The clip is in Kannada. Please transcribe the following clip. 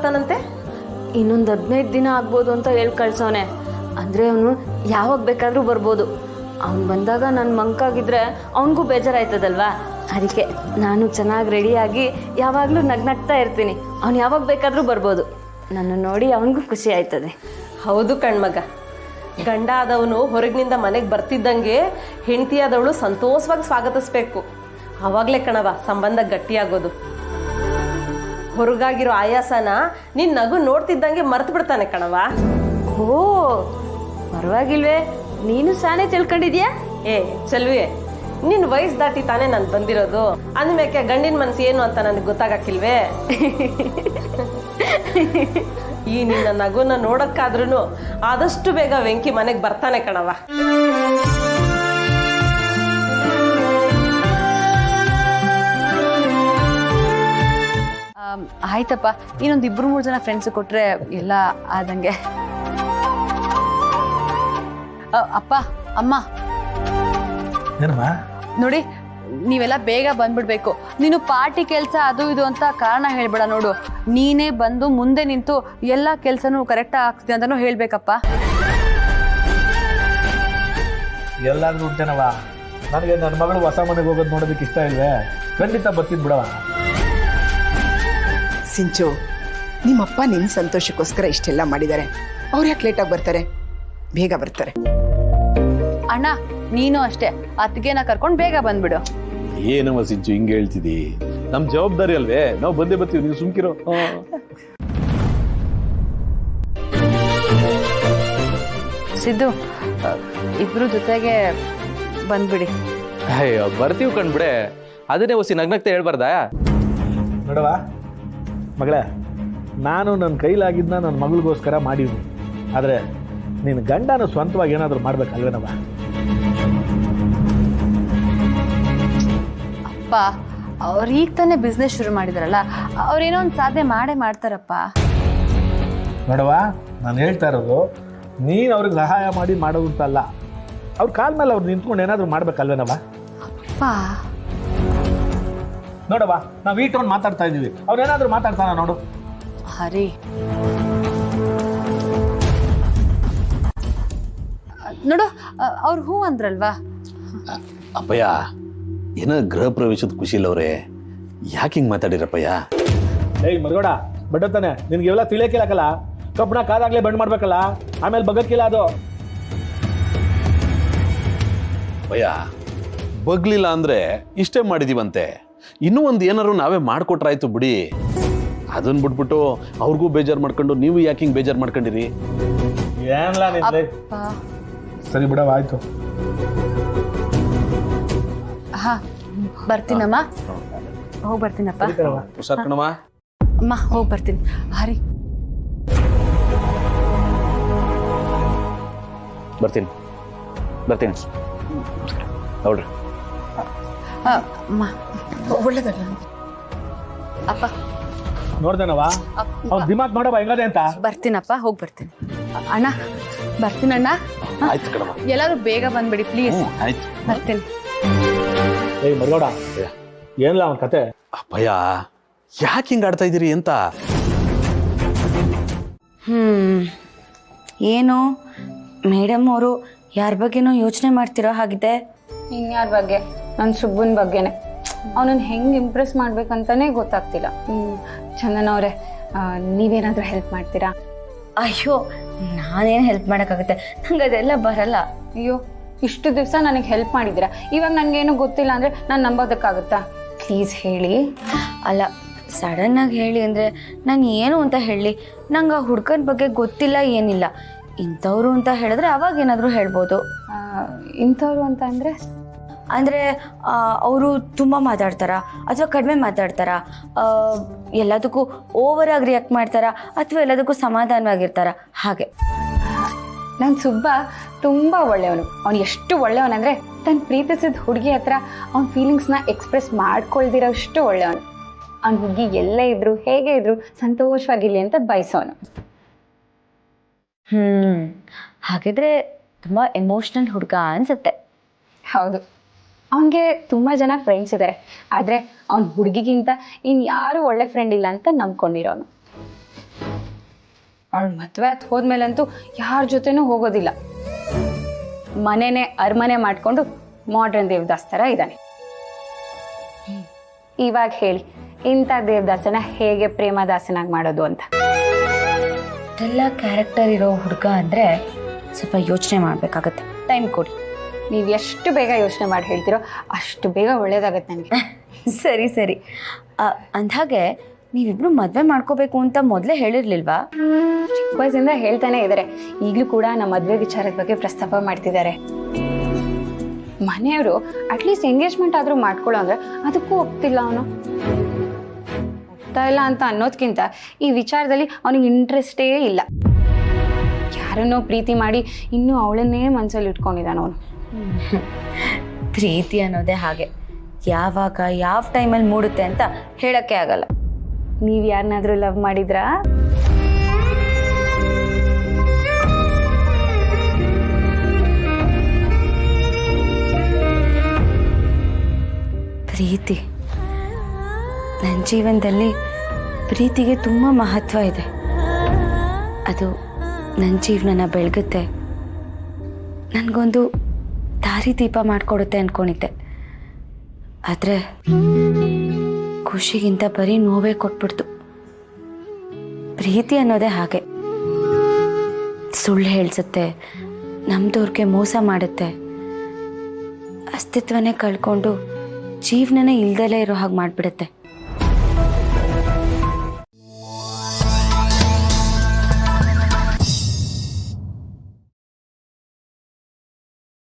ಬರ್ತಾನಂತೆ? ಇನ್ನೊಂದು 15 ದಿನ ಆಗ್ಬೋದು ಅಂತ ಹೇಳಿ ಕಳ್ಸೋನೆ. ಅಂದರೆ ಅವನು ಯಾವಾಗ ಬೇಕಾದರೂ ಬರ್ಬೋದು. ಅವ್ನು ಬಂದಾಗ ನಾನು ಮಂಕಾಗಿದ್ರೆ ಅವನಿಗೂ ಬೇಜಾರಾಯ್ತದಲ್ವಾ. ಅದಕ್ಕೆ ನಾನು ಚೆನ್ನಾಗಿ ರೆಡಿಯಾಗಿ ಯಾವಾಗಲೂ ನಗ್ನಗ್ತಾ ಇರ್ತೀನಿ. ಅವ್ನು ಯಾವಾಗ ಬೇಕಾದರೂ ಬರ್ಬೋದು. ನನ್ನ ನೋಡಿ ಅವನಿಗೂ ಖುಷಿ ಆಯ್ತದೆ. ಹೌದು ಕಣ್ಮಗ, ಗಂಡ ಆದವನು ಹೊರಗಿನಿಂದ ಮನೆಗೆ ಬರ್ತಿದ್ದಂಗೆ ಹೆಂಡತಿಯಾದವಳು ಸಂತೋಷವಾಗಿ ಸ್ವಾಗತಿಸ್ಬೇಕು. ಆವಾಗಲೇ ಕಣವ ಸಂಬಂಧ ಗಟ್ಟಿಯಾಗೋದು. ಹೊರಗಾಗಿರೋ ಆಯಾಸನ ನಿನ್ನ ನಗು ನೋಡ್ತಿದ್ದಂಗೆ ಮರ್ತು ಬಿಡ್ತಾನೆ ಕಣವ. ಓ ಪರವಾಗಿಲ್ವೇ, ನೀನು ಶಾನೆ ತಿಳ್ಕೊಂಡಿದ್ಯಾ? ಚಲ್ವಿ, ನಿನ್ನ ವಯಸ್ಸು ದಾಟಿ ತಾನೇ ನಾನು ಬಂದಿರೋದು. ಅಂದ್ಮೇಕೆ ಗಂಡಿನ ಮನಸ್ಸು ಏನು ಅಂತ ನನಗೆ ಗೊತ್ತಾಗಕ್ಕಿಲ್ವೇ? ಈ ನಿನ್ನ ನಗುನ ನೋಡಕ್ಕಾದ್ರೂ ಆದಷ್ಟು ಬೇಗ ವೆಂಕಿ ಮನೆಗೆ ಬರ್ತಾನೆ ಕಣವ. ಆಯ್ತಪ್ಪ, ಇನ್ನೊಂದು 2-3 ಜನ ಫ್ರೆಂಡ್ಸ್ ಕೊಟ್ರೆ ಎಲ್ಲ ಆದಂಗೆ. ಅಪ್ಪ ಅಮ್ಮ ನೋಡಿ, ನೀವೆಲ್ಲ ಬೇಗ ಬಂದ್ಬಿಡ್ಬೇಕು. ನೀನು ಪಾರ್ಟಿ ಕೆಲಸ ಅದು ಇದು ಅಂತ ಕಾರಣ ಹೇಳ್ಬೇಡ ನೋಡು. ನೀನೇ ಬಂದು ಮುಂದೆ ನಿಂತು ಎಲ್ಲ ಕೆಲಸನೂ ಕರೆಕ್ಟ್ ಆಗ್ತೀನಿ ಅಂತಾನು ಹೇಳ್ಬೇಕಪ್ಪ. ಎಲ್ಲಾದ್ರೂ ಉಂಟೇನವ, ನನಗೆ ನನ್ನ ಮಗಳು ಹೊಸ ಮನೆಗೆ ಹೋಗೋದು ನೋಡೋದಕ್ಕೆ ಇಷ್ಟ ಇಲ್ವೇ? ಖಂಡಿತ ಬರ್ತೀನಿ ಬಿಡವ. ಸಿಂಚು, ನಿಮ್ಮಪ್ಪ ನಿನ್ನ ಸಂತೋಷಕ್ಕೋಸ್ಕರ ಇಷ್ಟೆಲ್ಲ ಮಾಡಿದ್ದಾರೆ. ಅವ್ರು ಯಾಕೆ ಲೇಟಾಗಿ ಬರ್ತಾರೆ? ಬೇಗ ಬರ್ತಾರೆ. ಅಣ್ಣ ನೀನು ಅಷ್ಟೇ, ಅತ್ತಿಗೆನ ಕರ್ಕೊಂಡು ಬೇಗ ಬಂದ್ಬಿಡು. ಏನವ ಸಿಂಚು ಹಿಂಗೆ ಹೇಳ್ತಿದಿ? ನಮ್ ಜವಾಬ್ದಾರಿ ಅಲ್ವೇ, ನಾವು ಬಂದೇ ಬರ್ತೀವಿ, ನೀವು ಸುಮ್ಕಿರೋ. ಸಿದ್ದು, ಇಬ್ರು ಜೊತೆಗೆ ಬಂದ್ಬಿಡಿ. ಅಯ್ಯೋ ಬರ್ತೀವಿ ಕಣ್ಬಿಡೆ, ಅದನ್ನೇ ಹೊಸಿ ನಗ್ನಗ್ತಾ ಹೇಳ್ಬಾರ್ದಾ? ನೋಡವ ಮಗಳೇ, ನಾನು ನನ್ನ ಕೈಲಾಗಿದ್ದನ್ನ ನನ್ನ ಮಗಳಿಗೋಸ್ಕರ ಮಾಡಿದ್ನಿ. ಆದರೆ ನಿನ್ನ ಗಂಡನ ಸ್ವಂತವಾಗಿ ಏನಾದರೂ ಮಾಡ್ಬೇಕಲ್ವೇನವ? ಅಪ್ಪ ಅವ್ರು ಈಗ ತಾನೇ ಬಿಸ್ನೆಸ್ ಶುರು ಮಾಡಿದಾರಲ್ಲ, ಅವ್ರೇನೋ ಒಂದು ಸಾಧನೆ ಮಾಡೇ ಮಾಡ್ತಾರಪ್ಪ. ನೋಡವ, ನಾನು ಹೇಳ್ತಾ ಇರೋದು ನೀನು ಅವ್ರಿಗೆ ಸಹಾಯ ಮಾಡಿ ಮಾಡೋದು ಅಂತಲ್ಲ. ಅವ್ರ ಕಾಲ ಮೇಲೆ ಅವ್ರು ನಿಂತ್ಕೊಂಡು ಏನಾದರೂ ಮಾಡ್ಬೇಕಲ್ವೇನವ? ಅಪ್ಪ ನೋಡವ, ನಾವು ಈ ಟೋನ್ ಮಾತಾಡ್ತಾ ಇದ್ದೀವಿ, ಅವ್ರೇನಾದರೂ ಮಾತಾಡ್ತಾನ ನೋಡು. ಹರಿ ನೋಡು, ಅವ್ರು ಹೂ ಅಂದ್ರಲ್ವಾ? ಅಪ್ಪಯ್ಯ, ಏನೋ ಗೃಹ ಪ್ರವೇಶದ ಖುಷಿ ಇಲ್ಲವ್ರೆ, ಯಾಕೆ ಹಿಂಗೆ ಮಾತಾಡಿರಪ್ಪಯ್ಯ? ಏಯ್ ಮರಗೋಡ, ಬಡ್ಡತಾನೆ, ನಿನ್ಗೆ ಇವೆಲ್ಲ ತಿಳಿಯಕ್ಕಿಲ್ಲಕಲ್ಲ. ಕಬ್ಬಣ ಕಾದಾಗ್ಲೇ ಬಂದ್ ಮಾಡ್ಬೇಕಲ್ಲ, ಆಮೇಲೆ ಬಗ್ಗಕ್ಕಿಲ್ಲ ಅದು. ಅಪ್ಪಯ್ಯ, ಬಗ್ಲಿಲ್ಲ ಅಂದ್ರೆ ಇಷ್ಟೇ ಮಾಡಿದೀವಂತೆ. ಇನ್ನೂ ಒಂದು ಏನಾರು ನಾವೇ ಮಾಡ್ಕೊಟ್ರಾಯ್ತು ಬಿಡಿ. ಅದನ್ನ ಬಿಟ್ಬಿಟ್ಟು ಅವ್ರಿಗೂ ಬೇಜಾರು ಮಾಡ್ಕೊಂಡು ನೀವು ಯಾಕೆ ಹಿಂಗೆ ಬೇಜಾರು ಮಾಡ್ಕೊಂಡಿರಿ? ಏನ್ಲ ನಿಂದೆ? ಸರಿ ಬಿಡವ, ಆಯ್ತು. ಹಾ ಬರ್ತೀನಮ್ಮ, ಹೋಗಿ ಬರ್ತೀನಪ್ಪ. ಹುಷಾರ್ ಕಣಮ್ಮ. ಅಮ್ಮ ಹೋಗಿ ಬರ್ತೀನಿ. ಹರಿ ಬರ್ತೀನಿ ಬರ್ತೀನಿ ನೋಡ್ರಿ. ಅಮ್ಮ ಒಳ್ಳೇದಲ್ಲ. ಅಪ್ಪ ನೋಡ್ದೇನವ, ಅವ್ನ ದಿಮಾಕ್ ನೋಡವ ಹೆಂಗದೆ ಅಂತ. ಬರ್ತೀನಪ್ಪ, ಹೋಗಿ ಬರ್ತೀನಿ. ಅಣ್ಣ ಬರ್ತೀನಣ್ಣ. ಆಯ್ತು ಕಣಮ್ಮ, ಎಲ್ಲರೂ ಬೇಗ ಬಂದ್ಬಿಡಿ ಪ್ಲೀಸ್. ಆಯ್ತು ಬರ್ತೀನಿ. ಏಯ್ ಮರಗೋಡ, ಏನ್ಲ ಅವನ ಕತೆ? ಅಪ್ಪಯ್ಯ, ಯಾಕೆ ಹಿಂಗೆ ಆಡ್ತಾ ಇದ್ದೀರಿ ಅಂತ? ಏನು ಮೇಡಮ್ ಅವರು ಯಾರ ಬಗ್ಗೆನೋ ಯೋಚನೆ ಮಾಡ್ತಿರೋ ಹಾಗಿದೆ. ಇನ್ಯಾರ ಬಗ್ಗೆ? ನನ್ನ ಸುಬ್ಬನ ಬಗ್ಗೆನೆ. ಅವನನ್ನು ಹೆಂಗೆ ಇಂಪ್ರೆಸ್ ಮಾಡ್ಬೇಕಂತಾನೆ ಗೊತ್ತಾಗ್ತಿಲ್ಲ. ಚಂದನ ಅವರೇ, ನೀವೇನಾದರೂ ಹೆಲ್ಪ್ ಮಾಡ್ತೀರಾ? ಅಯ್ಯೋ, ನಾನೇನು ಹೆಲ್ಪ್ ಮಾಡೋಕ್ಕಾಗುತ್ತೆ? ನಂಗೆ ಅದೆಲ್ಲ ಬರಲ್ಲ. ಅಯ್ಯೋ, ಇಷ್ಟು ದಿವಸ ನನಗೆ ಹೆಲ್ಪ್ ಮಾಡಿದ್ದೀರಾ, ಇವಾಗ ನನಗೇನು ಗೊತ್ತಿಲ್ಲ ಅಂದರೆ ನಾನು ನಂಬೋದಕ್ಕಾಗುತ್ತಾ? ಪ್ಲೀಸ್ ಹೇಳಿ. ಅಲ್ಲ, ಸಡನ್ನಾಗಿ ಹೇಳಿ ಅಂದರೆ ನಾನು ಏನು ಅಂತ ಹೇಳಿ? ನಂಗೆ ಆ ಹುಡ್ಕನ ಬಗ್ಗೆ ಗೊತ್ತಿಲ್ಲ, ಏನಿಲ್ಲ. ಇಂಥವ್ರು ಅಂತ ಹೇಳಿದ್ರೆ ಅವಾಗ ಏನಾದರೂ ಹೇಳ್ಬೋದು. ಇಂಥವ್ರು ಅಂತ ಅಂದರೆ ಅಂದರೆ ಅವರು ತುಂಬ ಮಾತಾಡ್ತಾರಾ ಅಥವಾ ಕಡಿಮೆ ಮಾತಾಡ್ತಾರಾ? ಎಲ್ಲದಕ್ಕೂ ಓವರಾಗಿ ರಿಯಾಕ್ಟ್ ಮಾಡ್ತಾರಾ ಅಥವಾ ಎಲ್ಲದಕ್ಕೂ ಸಮಾಧಾನವಾಗಿರ್ತಾರಾ? ಹಾಗೆ. ನನ್ನ ಸುಬ್ಬ ತುಂಬ ಒಳ್ಳೆಯವನು. ಅವನು ಎಷ್ಟು ಒಳ್ಳೆಯವನಂದರೆ ತನ್ನ ಪ್ರೀತಿಸಿದ ಹುಡುಗಿ ಹತ್ರ ಅವ್ನ ಫೀಲಿಂಗ್ಸ್ನ ಎಕ್ಸ್ಪ್ರೆಸ್ ಮಾಡ್ಕೊಳ್ದಿರೋಷ್ಟು ಒಳ್ಳೆಯವನು. ಅವ್ನ ಹುಡುಗಿ ಎಲ್ಲೇ ಇದ್ರು ಹೇಗೆ ಇದ್ರು ಸಂತೋಷವಾಗಿರಲಿ ಅಂತ ಬಯಸೋನು. ಹಾಗಿದ್ರೆ ತುಂಬ ಎಮೋಷ್ನಲ್ ಹುಡುಗ ಅನ್ಸುತ್ತೆ. ಹೌದು, ಅವನಿಗೆ ತುಂಬ ಜನ ಫ್ರೆಂಡ್ಸ್ ಇದ್ದಾರೆ, ಆದರೆ ಅವ್ನ ಹುಡುಗಿಗಿಂತ ಇನ್ಯಾರೂ ಒಳ್ಳೆ ಫ್ರೆಂಡ್ ಇಲ್ಲ ಅಂತ ನಂಬ್ಕೊಂಡಿರೋನು. ಅವಳು ಮದುವೆ ಆತ್ ಹೋದ್ಮೇಲಂತೂ ಯಾರ ಜೊತೆನೂ ಹೋಗೋದಿಲ್ಲ. ಮನೆನೇ ಅರಮನೆ ಮಾಡಿಕೊಂಡು ಮಾಡ್ರನ್ ದೇವದಾಸ್ ಥರ ಇದ್ದಾನೆ. ಇವಾಗ ಹೇಳಿ, ಇಂಥ ದೇವದಾಸನ ಹೇಗೆ ಪ್ರೇಮದಾಸನಾಗಿ ಮಾಡೋದು ಅಂತ. ಎಲ್ಲ ಕ್ಯಾರೆಕ್ಟರ್ ಇರೋ ಹುಡುಗ ಅಂದರೆ ಸ್ವಲ್ಪ ಯೋಚನೆ ಮಾಡಬೇಕಾಗತ್ತೆ. ಟೈಮ್ ಕೊಡಿ. ನೀವು ಎಷ್ಟು ಬೇಗ ಯೋಚನೆ ಮಾಡಿ ಹೇಳ್ತೀರೋ ಅಷ್ಟು ಬೇಗ ಒಳ್ಳೇದಾಗತ್ತೆ ನನಗೆ. ಸರಿ ಸರಿ. ಅಂದ್ಹಾಗೆ ನೀವಿಬ್ರು ಮದುವೆ ಮಾಡ್ಕೋಬೇಕು ಅಂತ ಮೊದಲೇ ಹೇಳಿರ್ಲಿಲ್ವಾ? ಚಿಕ್ಕ ವಯಸ್ಸಿಂದ ಹೇಳ್ತಾನೆ ಇದ್ದಾರೆ. ಈಗಲೂ ಕೂಡ ನಮ್ಮ ಮದುವೆ ವಿಚಾರದ ಬಗ್ಗೆ ಪ್ರಸ್ತಾಪ ಮಾಡ್ತಿದ್ದಾರೆ. ಮನೆಯವರು ಅಟ್ಲೀಸ್ಟ್ ಎಂಗೇಜ್ಮೆಂಟ್ ಆದರೂ ಮಾಡ್ಕೊಳ್ಳೋ ಅಂದ್ರೆ ಅದಕ್ಕೂ ಒಪ್ತಿಲ್ಲ. ಅವನು ಒಪ್ತಾ ಇಲ್ಲ ಅಂತ ಅನ್ನೋದ್ಕಿಂತ ಈ ವಿಚಾರದಲ್ಲಿ ಅವನಿಗೆ ಇಂಟ್ರೆಸ್ಟೇ ಇಲ್ಲ. ಯಾರನ್ನೋ ಪ್ರೀತಿ ಮಾಡಿ ಇನ್ನೂ ಅವಳನ್ನೇ ಮನಸ್ಸಲ್ಲಿ ಇಟ್ಕೊಂಡಿದ್ದಾನ ಅವನು. ಪ್ರೀತಿ ಅನ್ನೋದೇ ಹಾಗೆ, ಯಾವಾಗ ಯಾವ ಟೈಮಲ್ಲಿ ಮೂಡುತ್ತೆ ಅಂತ ಹೇಳಕ್ಕೆ ಆಗಲ್ಲ. ನೀವು ಯಾರನ್ನಾದ್ರೂ ಲವ್ ಮಾಡಿದ್ರಾ? ಪ್ರೀತಿ ನನ್ನ ಜೀವನದಲ್ಲಿ ಪ್ರೀತಿಗೆ ತುಂಬ ಮಹತ್ವ ಇದೆ. ಅದು ನನ್ನ ಜೀವನನ ಬೆಳಗುತ್ತೆ, ನನಗೊಂದು ದಾರಿದೀಪ ಮಾಡಿಕೊಡುತ್ತೆ ಅಂದ್ಕೊಂಡಿದ್ದೆ. ಆದರೆ ಖುಷಿಗಿಂತ ಬರೀ ನೋವೇ ಕೊಟ್ಬಿಡ್ತು. ಪ್ರೀತಿ ಅನ್ನೋದೇ ಹಾಗೆ, ಸುಳ್ಳು ಹೇಳ್ಸುತ್ತೆ, ನಮ್ದವ್ರಿಗೆ ಮೋಸ ಮಾಡುತ್ತೆ, ಅಸ್ತಿತ್ವನೇ ಕಳ್ಕೊಂಡು ಜೀವನನೇ ಇಲ್ದಲೇ ಇರೋ ಹಾಗೆ ಮಾಡಿಬಿಡುತ್ತೆ.